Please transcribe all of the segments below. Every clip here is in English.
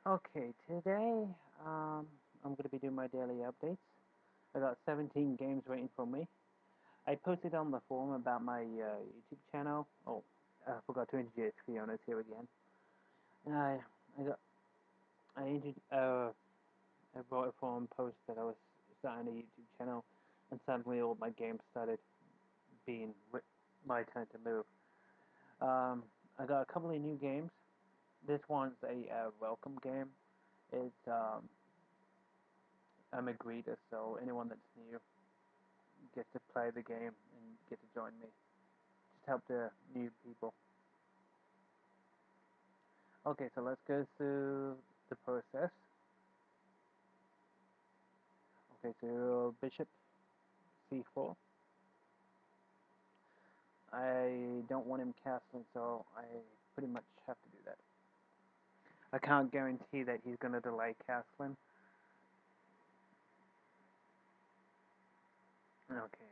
Okay, today I'm going to be doing my daily updates. I got 17 games waiting for me. I posted on the forum about my YouTube channel. Oh, I forgot to introduce Fiona's here again. I got I I wrote a forum post that I was starting a YouTube channel, and suddenly all my games started being my turn to move. Um, I got a couple of new games. This one's a welcome game. It's I'm a greeter, so anyone that's new gets to play the game and get to join me. Just help the new people. Okay, so let's go through the process. Okay, so bishop c4. I don't want him castling, so I pretty much have to do that. I can't guarantee that he's going to delay castling. Okay.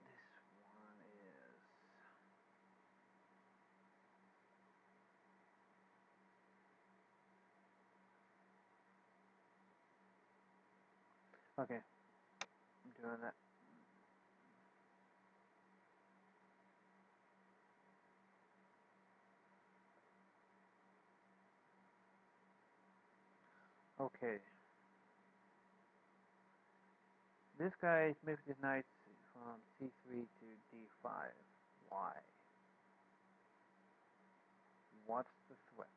This one is... Okay, I'm doing that. Okay. This guy moved his knight from c3 to d5. Why? What's the threat?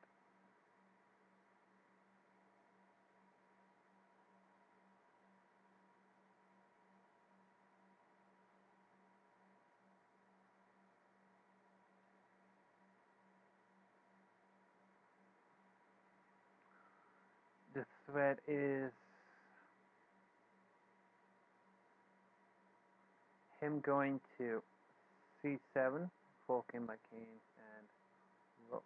The threat is him going to c7, forking my king and rook.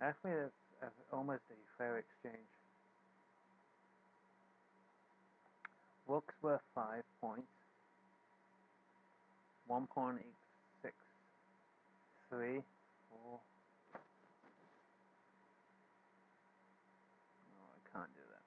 Actually, that's almost a fair exchange. Rook's worth 5 points. 1 pawn e6. 3, 4. No, I can't do that.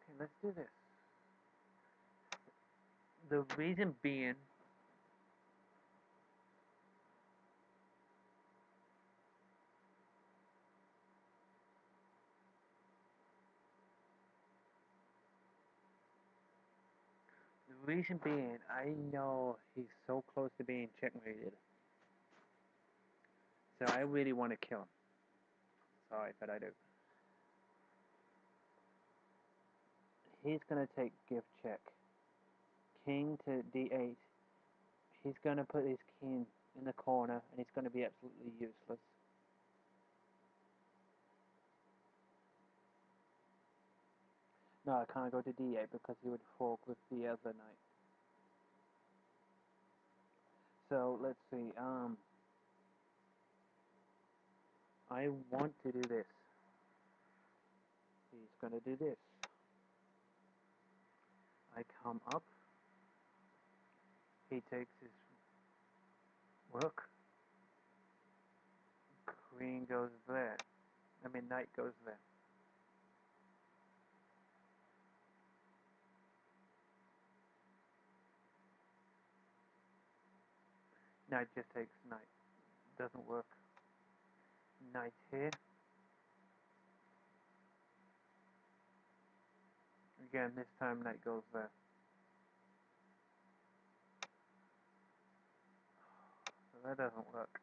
Okay, let's do this. The reason being, I know he's so close to being checkmated. So I really want to kill him. Sorry, but I do. He's going to take gift check. King to d8. He's going to put his king in the corner, and he's going to be absolutely useless. No, I can't go to d8 because he would fork with the other knight. So let's see. I want to do this. He's going to do this. I come up. He takes his rook. Queen goes there. Knight goes there. Knight just takes knight. Doesn't work. Knight here. Again, this time knight goes there. So that doesn't work.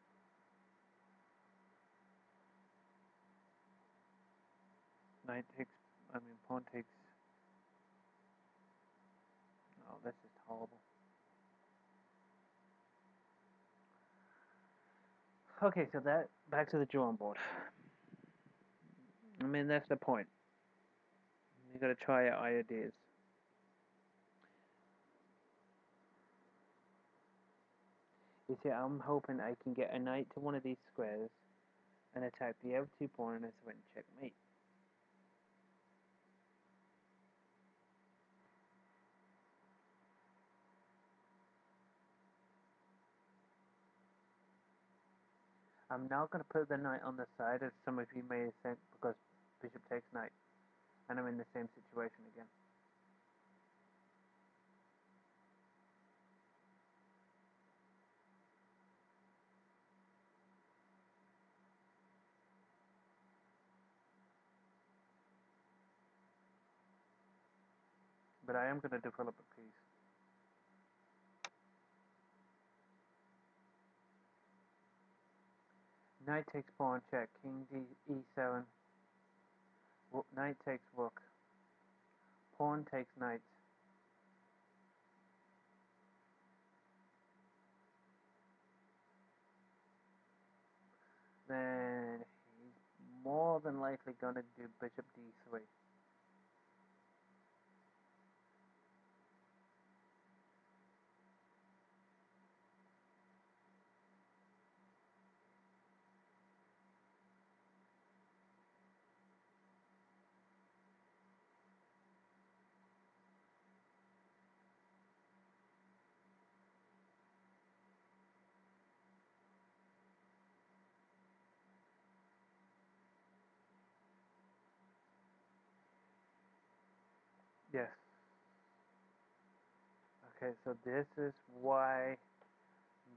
Knight takes, pawn takes, oh, this is horrible. Okay, so that, back to the drawing board. That's the point. You gotta try out ideas. You see, I'm hoping I can get a knight to one of these squares and attack the F2 pawn and I win checkmate. I'm now going to put the knight on the side, as some of you may have said, because bishop takes knight, and I'm in the same situation again. But I am going to develop a piece. Knight takes pawn check, king e7, knight takes rook, pawn takes knight. Then he's more than likely going to do bishop d3. Yes. Okay, so this is why I'm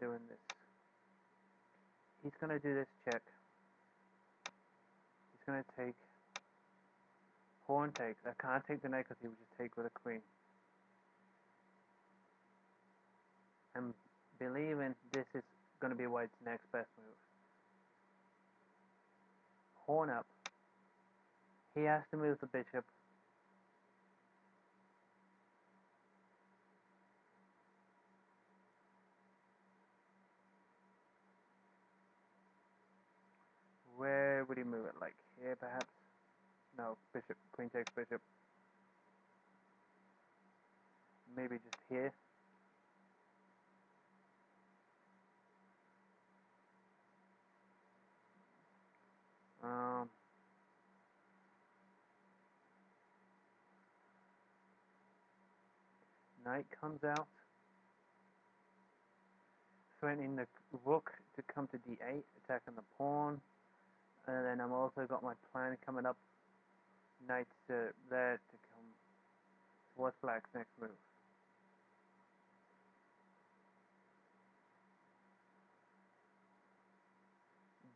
doing this. He's going to do this check. He's going to take pawn takes. I can't take the knight because he would just take with a queen. I'm believing this is going to be White's next best move. Pawn up. He has to move the bishop. Where would he move it? Like here, perhaps? No, bishop. Queen takes bishop. Maybe just here. Um, Knight comes out, threatening the rook to come to d8, attacking the pawn. And then I'm also got my plan coming up. Knight there to come. What's Black's next move?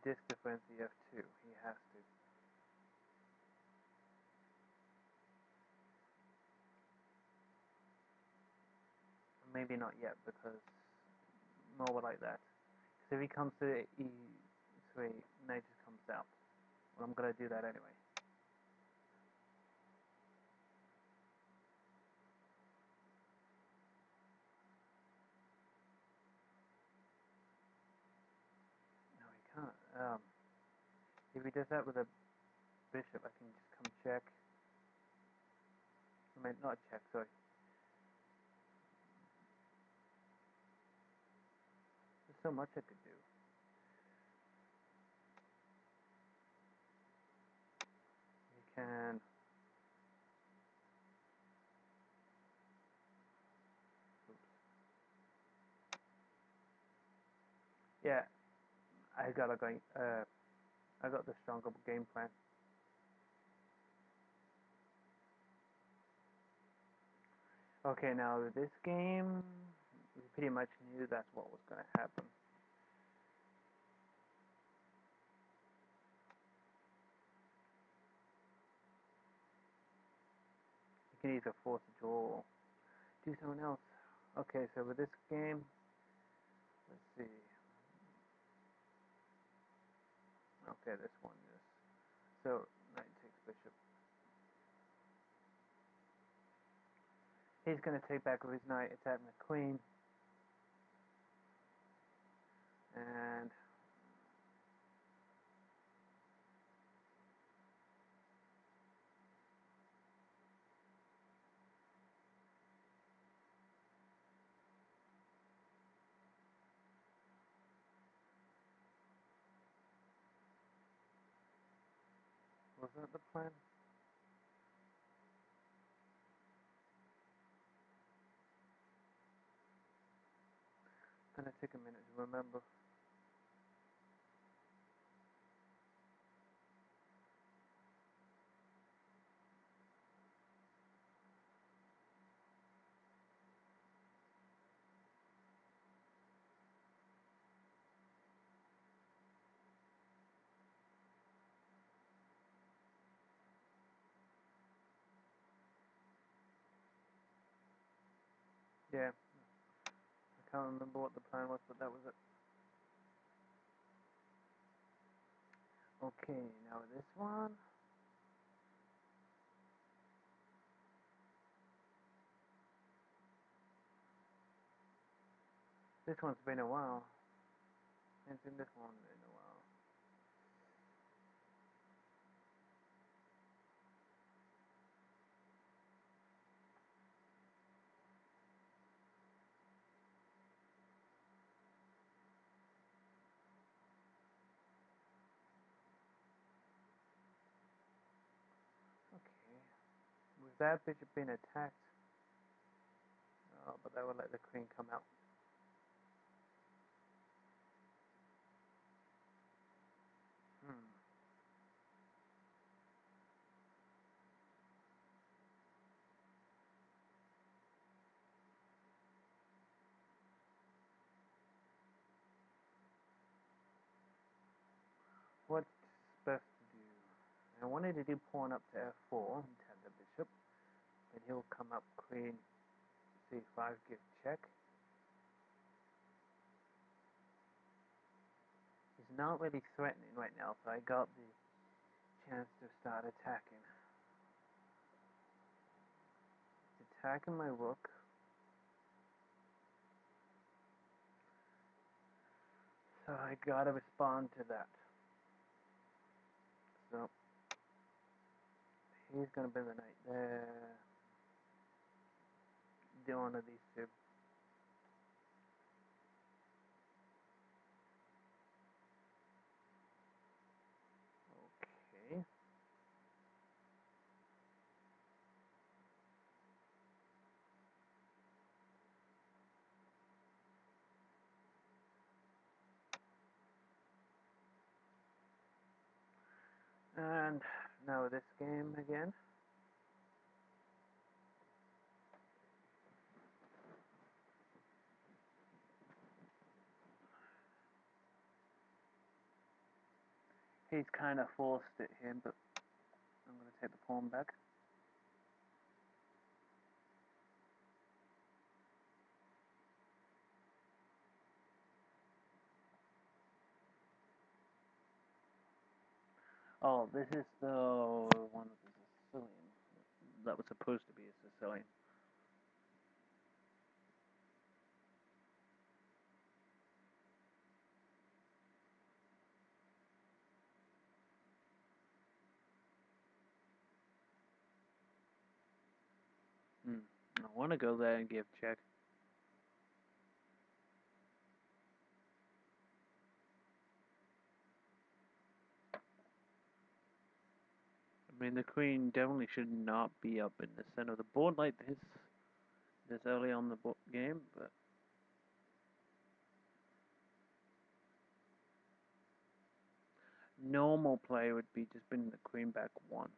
Disc defense the f2. He has to. Maybe not yet, because more like that. So if he comes to e3, knight just comes out. Well, I'm going to do that anyway. No, he can't. If he does that with a bishop, I can just come check. Not check, sorry. There's so much I could do. You can... Oops. Yeah, I got the stronger game plan. Okay, now this game, we pretty much knew that's what was going to happen. You can either force a draw or do something else. Okay, so with this game, let's see. Okay, this one is. So, knight takes bishop. He's going to take back with his knight, attack my queen, and was that the plan? Gonna take a minute to remember. Yeah, I can't remember what the plan was, but that was it. Okay, now this one. This one's been a while. It's in this one in a while. Okay. With that bishop being attacked, oh, but that will let the queen come out. Hmm. What's best to do? I wanted to do pawn up to f4 and tap the bishop, but he'll come up queen c5, give check. He's not really threatening right now, so I got the chance to start attacking. Attacking my rook. So I gotta respond to that. So he's gonna bring the knight there. Do one of these two. Okay. And now this game again. He's kind of forced it here, but I'm going to take the pawn back. Oh, this is the one of the Sicilian. That was supposed to be a Sicilian. I want to go there and give check. I mean, the queen definitely should not be up in the center of the board like this early on the game, but normal play would be just bring the queen back one.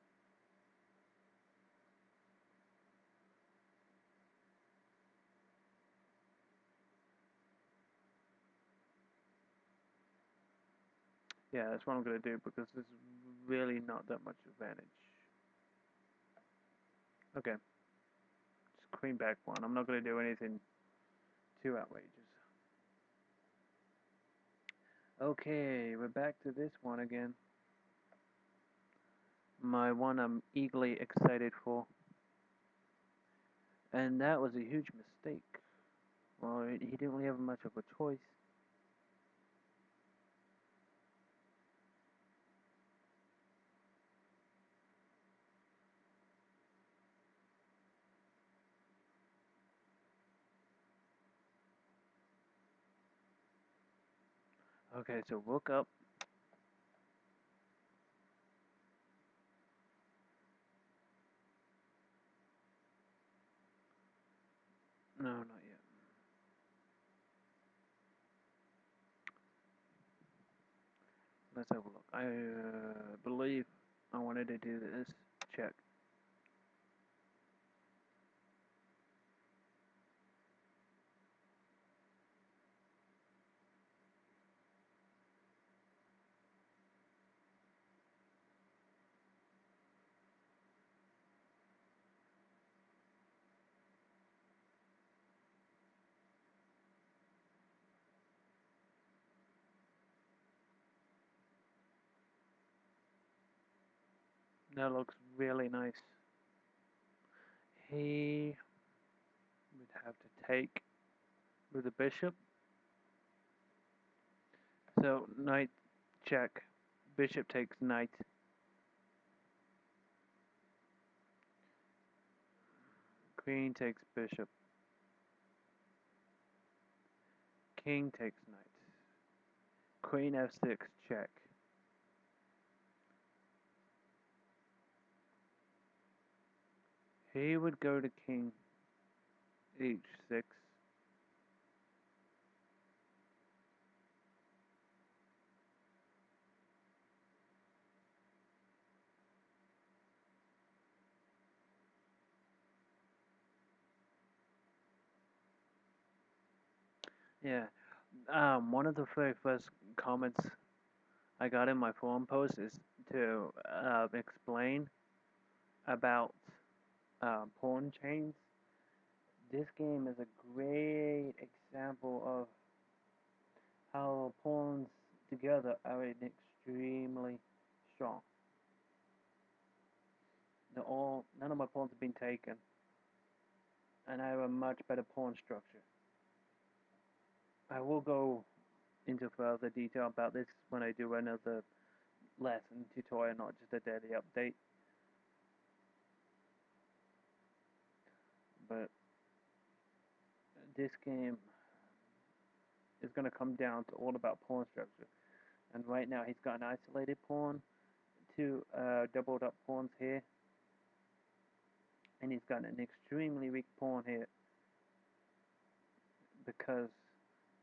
Yeah, that's what I'm going to do because there's really not that much advantage. Okay. Just queen back one. I'm not going to do anything too outrageous. Okay, we're back to this one again. My one I'm eagerly excited for. And that was a huge mistake. Well, he didn't really have much of a choice. Okay, so rook up. No, not yet. Let's have a look. I believe I wanted to do this. Check. That looks really nice. He would have to take with the bishop. So knight check. Bishop takes knight. Queen takes bishop. King takes knight. Queen f6 check. He would go to king h6. Yeah. One of the very first comments I got in my forum post is to explain about pawn chains. This game is a great example of how pawns together are extremely strong. None of my pawns have been taken, and I have a much better pawn structure. I will go into further detail about this when I do another lesson tutorial, not just a daily update. But this game is going to come down to all about pawn structure. And right now he's got an isolated pawn, two doubled up pawns here, and he's got an extremely weak pawn here because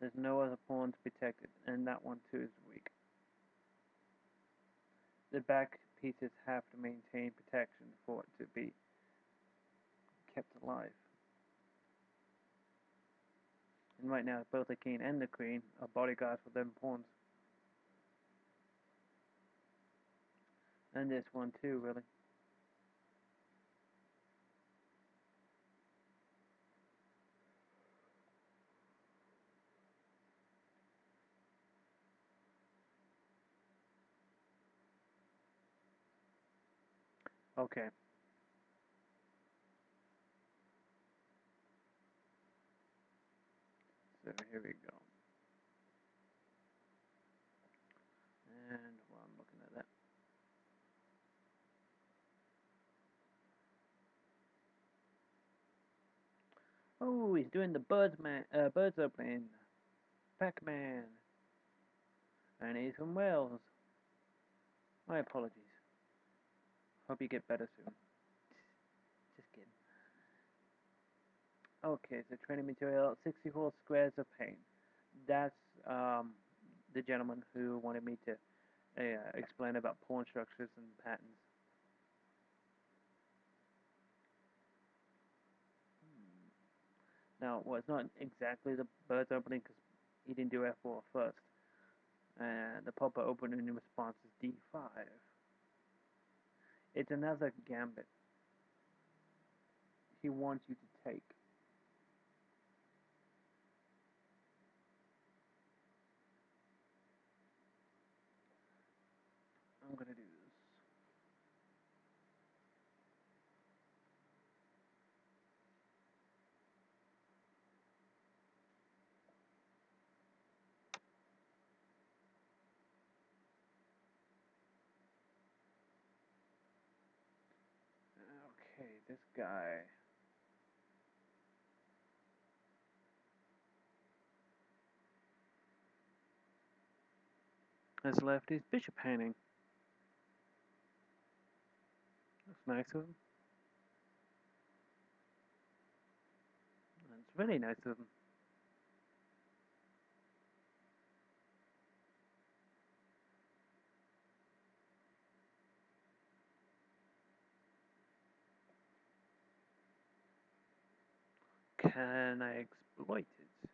there's no other pawn to protect it, and that one too is weak. The back pieces have to maintain protection for it to be kept alive. And right now, both the king and the queen are bodyguards for them pawns. And this one too, really. Okay. So here we go. And while I'm looking at that, oh, he's doing the birds opening. Pac-Man. And he's from Wales. My apologies. Hope you get better soon. Just kidding. Okay, so training material, 64 squares of paint. That's the gentleman who wanted me to explain about pawn structures and patterns. Now, well, it's not exactly the bird's opening because he didn't do F4 first. And the proper opening in response is D5. It's another gambit. He wants you to take. I'm gonna do this. this guy has left his bishop hanging. That's nice of him. That's really nice of him. Can I exploit it?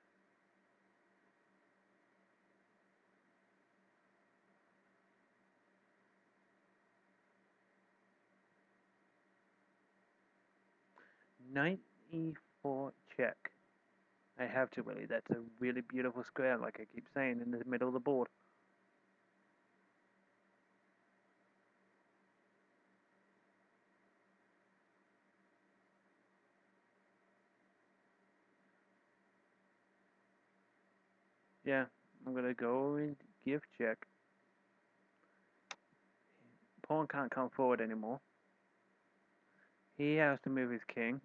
Knight e4 check. I have to really. That's a really beautiful square, like I keep saying, in the middle of the board. Yeah, I'm gonna go and give check. Pawn can't come forward anymore. He has to move his king.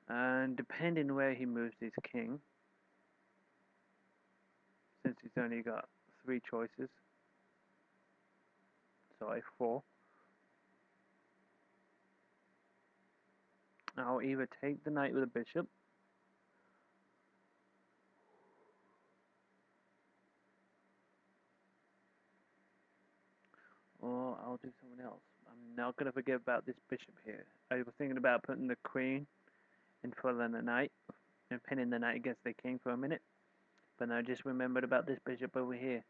And depending where he moves his king, since he's only got 3 choices, sorry, 4, I'll either take the knight with a bishop, or I'll do something else. I'm not going to forget about this bishop here. I was thinking about putting the queen in front of the knight and pinning the knight against the king for a minute, but I just remembered about this bishop over here.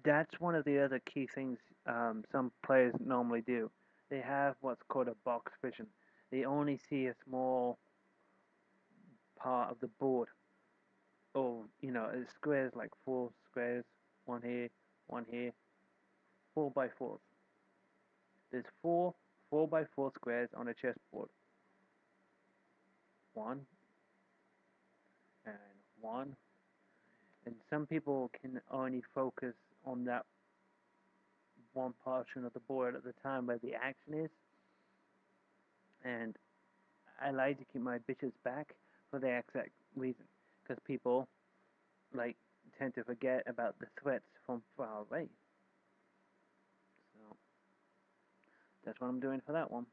That's one of the other key things some players normally do. They have what's called a box vision. They only see a small part of the board, or squares, like 4 squares, one here, 4x4s. There's 4x4 squares on a chessboard. One and one, and some people can only focus on that one portion of the board at the time where the action is, and I like to keep my bishops back for the exact reason, because people like tend to forget about the threats from far away. So that's what I'm doing for that one.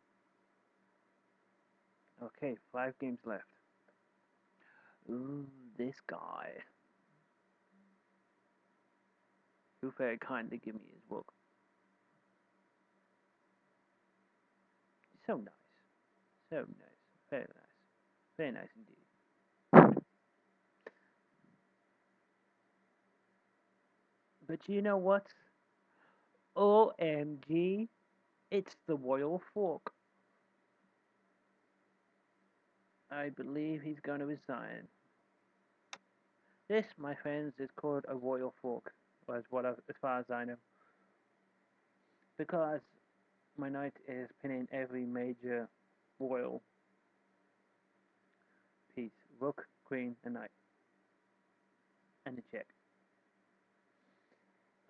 Okay, 5 games left. Ooh, this guy. Who very kindly give me his book. So nice. So nice. Very nice. Very nice indeed. But you know what? OMG, it's the Royal Fork. I believe he's going to resign. This, my friends, is called a Royal Fork, as far as I know. Because my knight is pinning every major royal piece. Rook, queen, and knight. And a check.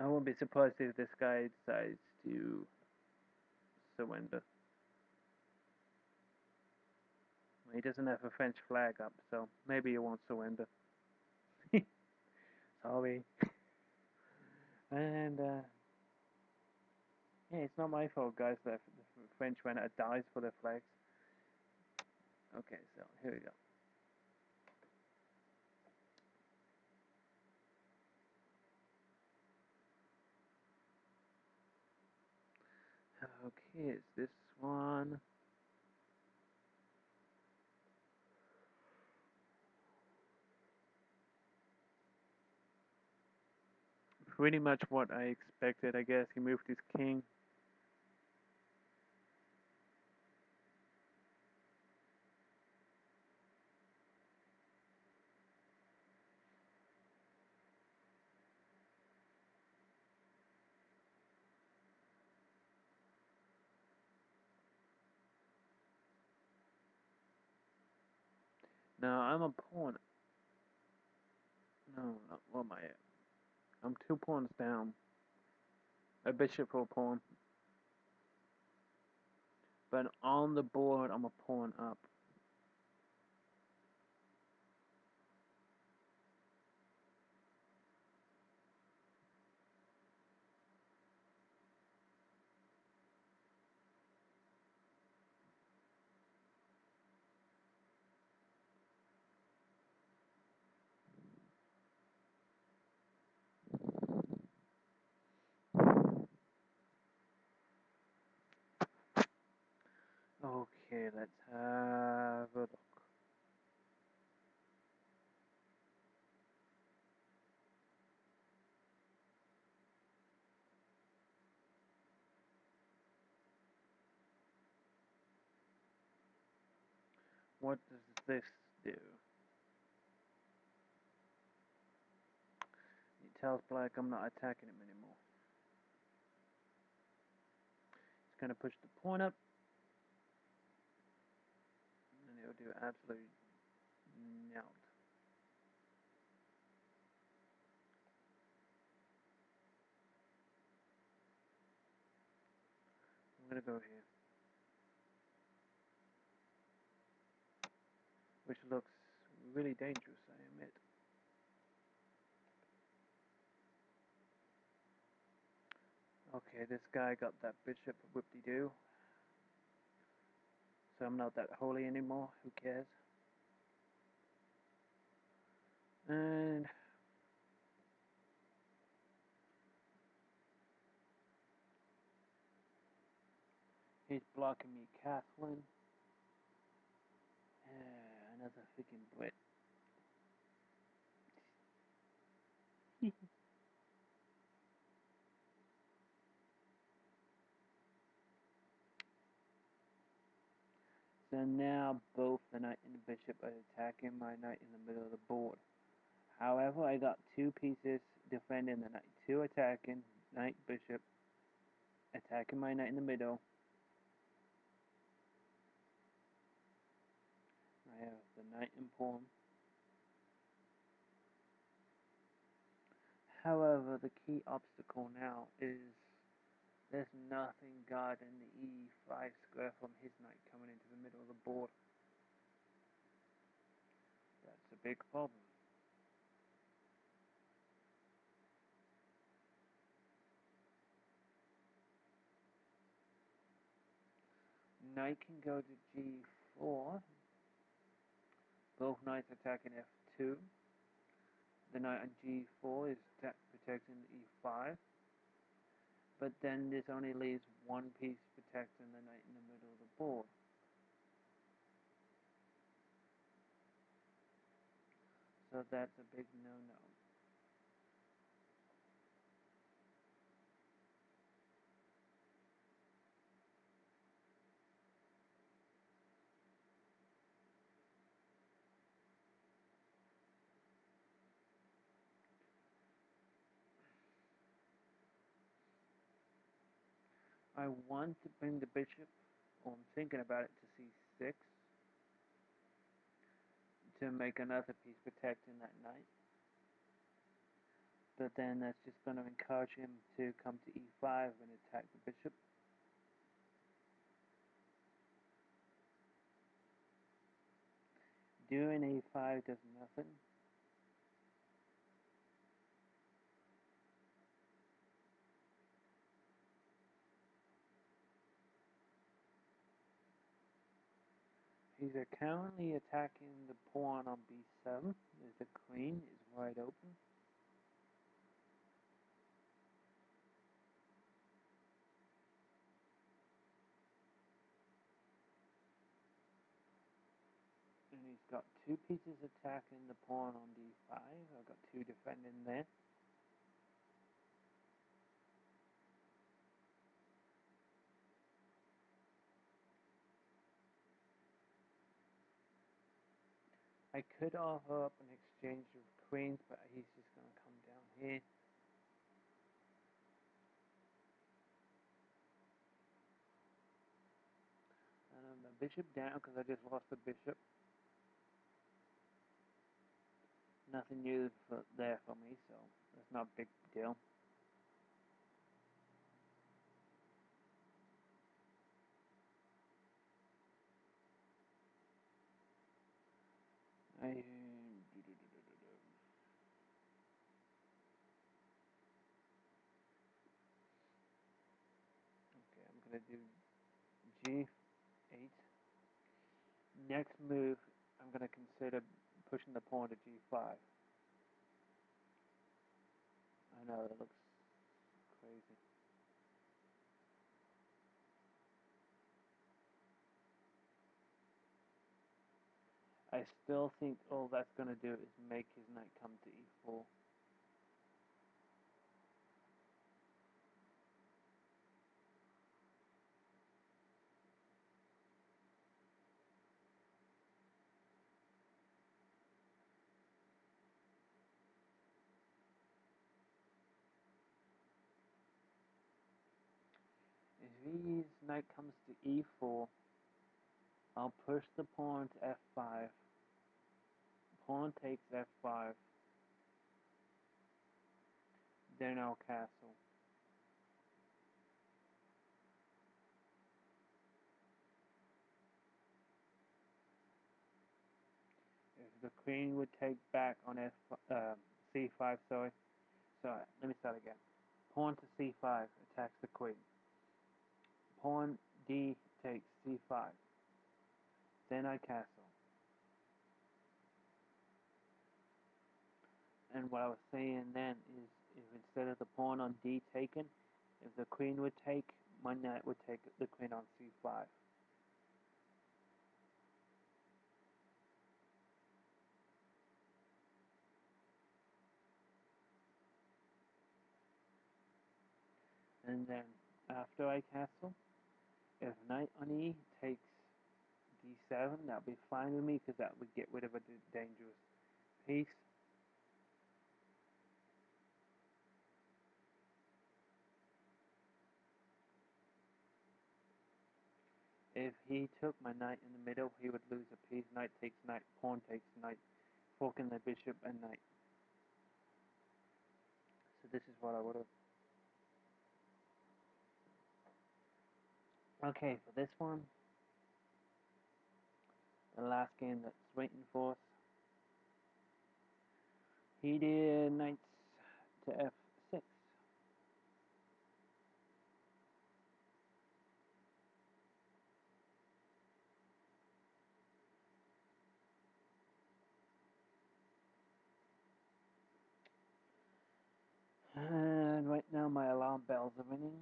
I won't be surprised if this guy decides to surrender. He doesn't have a French flag up, so maybe he won't surrender. Sorry. And, yeah, it's not my fault, guys, that the French ran out of dies for their flags. Okay, so here we go. Okay, it's this one. Pretty much what I expected, I guess. He moved his king. Now, I'm a pawn. No, what am I at? I'm 2 pawns down. A bishop or a pawn. But on the board, I'm a pawn up. Okay, let's have a look. What does this do? It tells black I'm not attacking him anymore. It's going to push the pawn up, and it'll do absolute nout. I'm going to go here, which looks really dangerous, I admit. Okay, this guy got that bishop whoop-de-doo. So I'm not that holy anymore, who cares? And he's blocking me castling. Another freaking Brit. So now both the knight and the bishop are attacking my knight in the middle of the board. However, I got two pieces defending the knight. Two attacking, knight, bishop, attacking my knight in the middle. I have the knight and pawn. However, the key obstacle now is there's nothing guarding the e5 square from his knight coming into the middle of the board. That's a big problem. Knight can go to g4. Both knights attacking f2. The knight on g4 is protecting the e5. But then this only leaves one piece protecting the knight in the middle of the board. So that's a big no-no. I want to bring the bishop, or I'm thinking about it, to c6 to make another piece protecting that knight. But then that's just going to encourage him to come to e5 and attack the bishop. Doing a5 does nothing. He's currently attacking the pawn on b7, as the queen is wide open. And he's got two pieces attacking the pawn on d5. I've got two defending there. I could offer up an exchange of queens, but he's just going to come down here. The bishop down because I just lost the bishop. Nothing new there for me, so that's not a big deal. Okay, I'm gonna do G8. Next move, I'm gonna consider pushing the pawn to G5. I know that looks crazy. I still think all that's gonna do is make his knight come to E4. If his knight comes to E4, I'll push the pawn to F5. Pawn takes F5. Then I'll castle. If the queen would take back on C5, sorry. Let me start again. Pawn to C5 attacks the queen. Pawn D takes C5. Then I castle. And what I was saying then is, if instead of the pawn on D taken, if the queen would take, my knight would take the queen on C5. And then after I castle, if knight on E takes D7, that would be fine with me because that would get rid of a dangerous piece. If he took my knight in the middle, he would lose a piece. Knight takes knight, pawn takes knight, forking the bishop and knight. So this is what I would have. Okay, for this one, the last game that's waiting for us, he did knights to F6. And right now my alarm bells are ringing.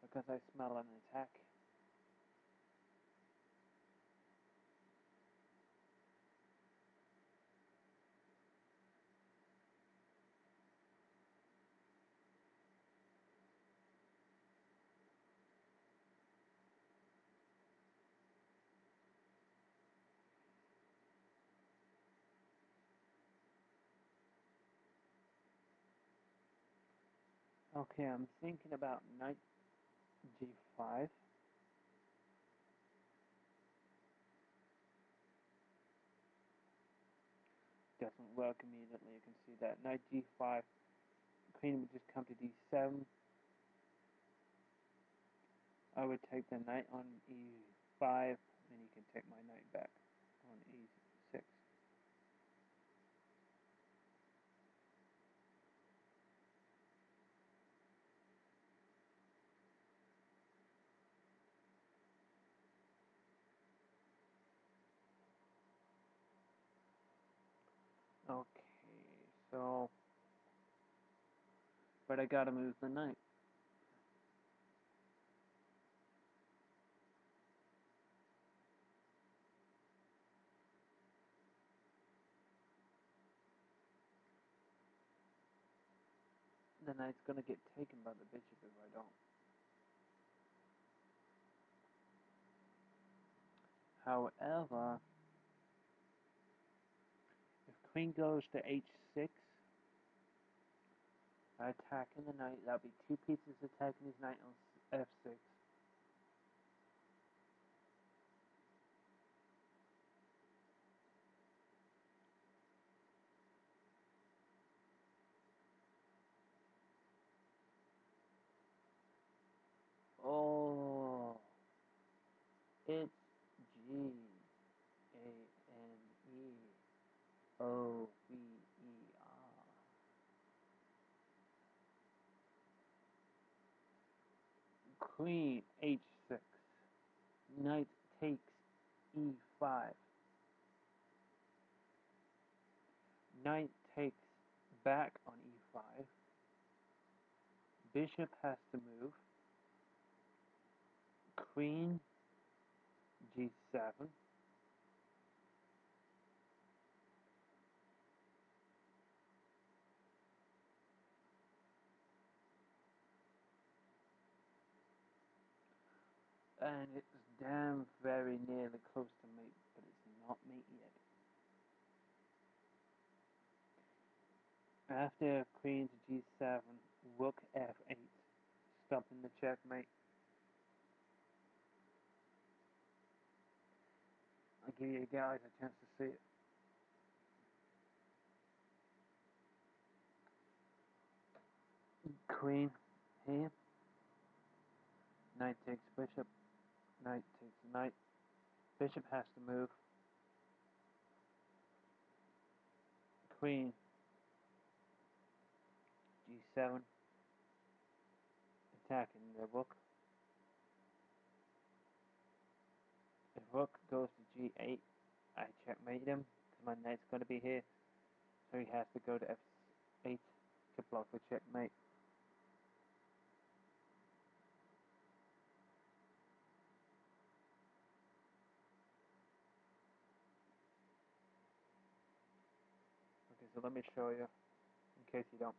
Because I smell an attack. Okay, I'm thinking about knight G5. Doesn't work immediately, you can see that. Knight G5, queen would just come to D7. I would take the knight on E5, and he can take my knight back on E6. Okay, so, but I gotta move the knight. The knight's gonna get taken by the bishop if I don't. However, if queen goes to H6, attacking the knight, that'll be two pieces attacking his knight on F6. Oh, It's G A N E O V E R. Queen H6. Knight takes E5. Knight takes back on E5. Bishop has to move. Queen G7. And it's damn very nearly close to mate, but it's not mate yet. After Queen to G7, Rook F8, stopping the checkmate. I'll give you guys a chance to see it. Queen here. Knight takes bishop. Knight takes knight. Bishop has to move. Queen G7, attacking the rook. If rook goes to G8, I checkmate him because my knight's going to be here, so he has to go to F8 to block the checkmate. Okay, so let me show you in case you don't.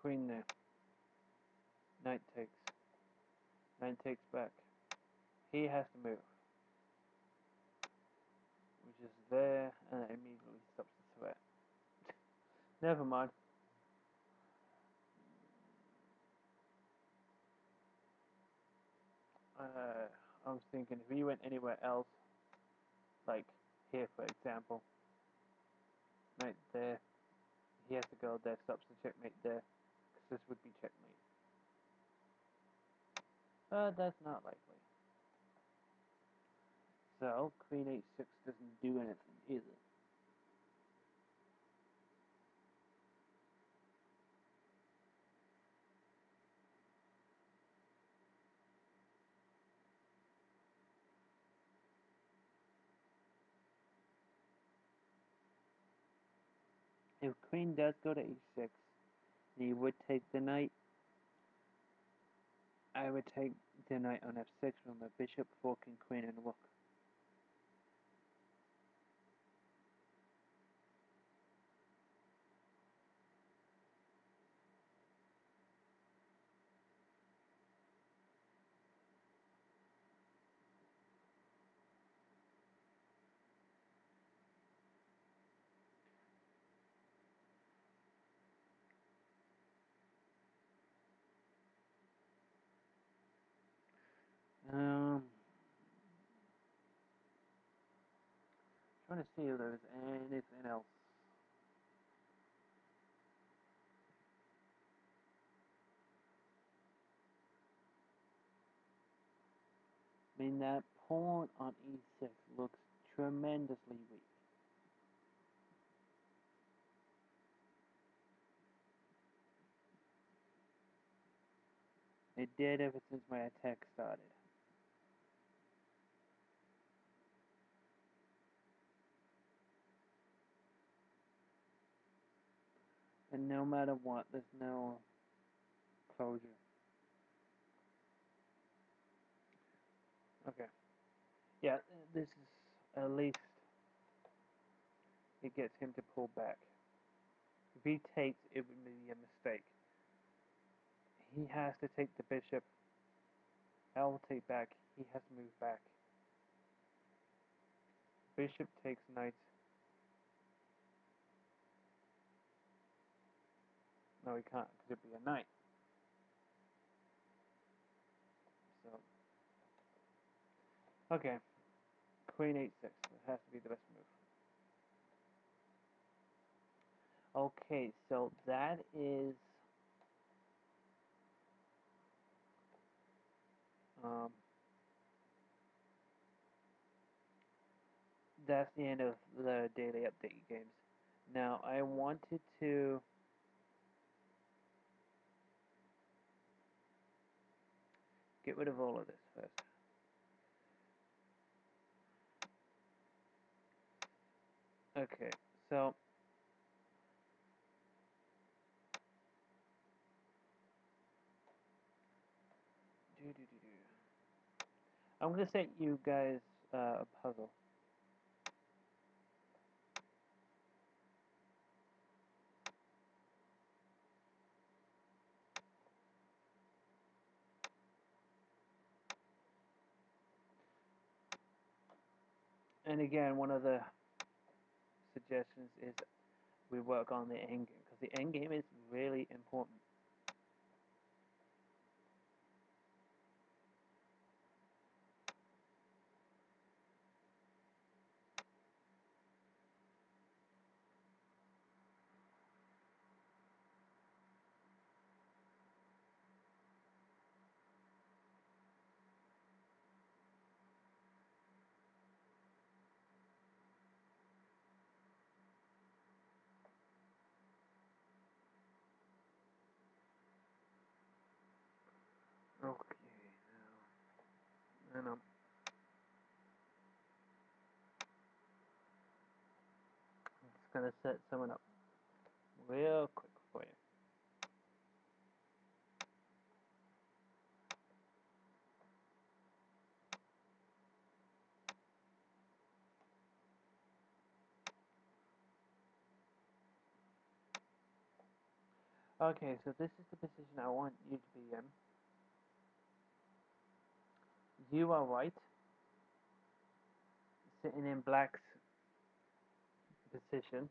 Queen there. Knight takes. Knight takes back. He has to move, which is there, and it immediately stops the threat. Never mind. I was thinking if he went anywhere else, like here for example, knight there, he has to go there, stops the checkmate there, because this would be checkmate. But that's not likely. So, Queen H6 doesn't do anything either. If Queen does go to H6, he would take the knight. I would take the knight on F6 from the bishop, forking Queen and rook. Trying to see if there's anything else. I mean, that pawn on E6 looks tremendously weak. It did ever since my attack started. And no matter what, there's no closure. Okay. Yeah, this is at least it gets him to pull back. If he takes, it would be a mistake. He has to take the bishop. I will take back. He has to move back. Bishop takes knight. No, he can't, because it'd be a knight. So, okay. Queen H6. It has to be the best move. Okay, so that is Um, that's the end of the daily update games. Now I wanted to get rid of all of this first. Okay, so I'm gonna set you guys a puzzle. And again, one of the suggestions is we work on the end game because the end game is really important. Okay, now, and I'm just gonna set someone up real quick for you. Okay, so this is the position I want you to be in. You are white, sitting in black's position.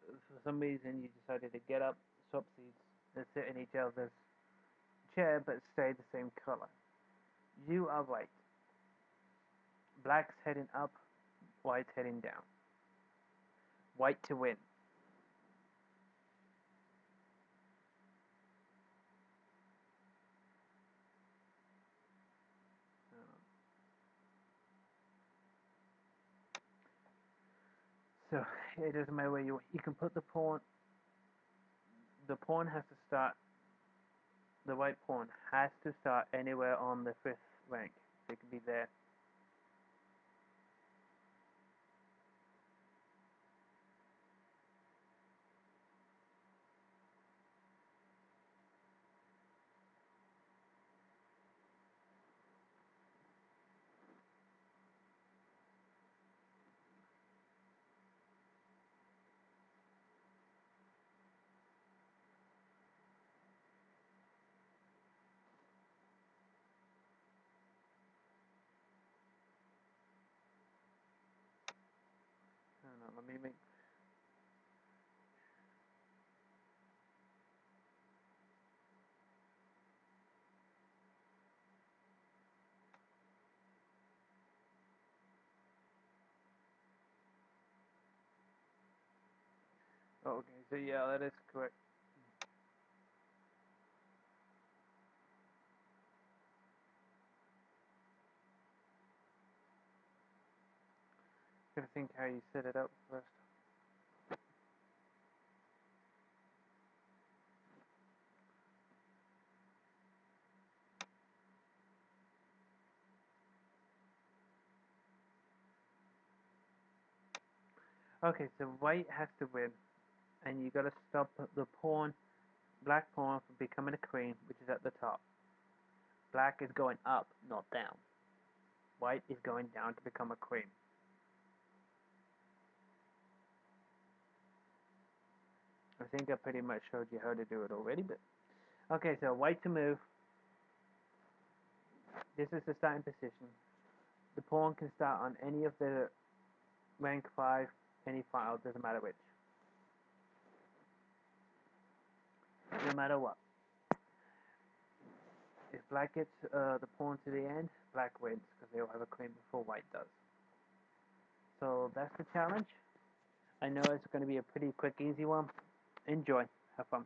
For some reason, you decided to get up, swap seats, and sit in each other's chair, but stay the same color. You are white. Black's heading up, white's heading down. White to win. So it doesn't matter where you can put the pawn. The pawn has to start. The white pawn has to start anywhere on the fifth rank. So it can be there. I don't know. Let me make. Oh, okay. So yeah, that is correct. Gotta think how you set it up first. Okay, so white has to win, and you gotta stop the pawn, black pawn, from becoming a queen, which is at the top. Black is going up, not down. White is going down to become a queen. I think I pretty much showed you how to do it already, but okay, so white to move. This is the starting position. The pawn can start on any of the rank 5, any file, doesn't matter which. No matter what. If black gets the pawn to the end, black wins, because they'll have a queen before white does. So that's the challenge. I know it's going to be a pretty quick, easy one. Enjoy. Have fun.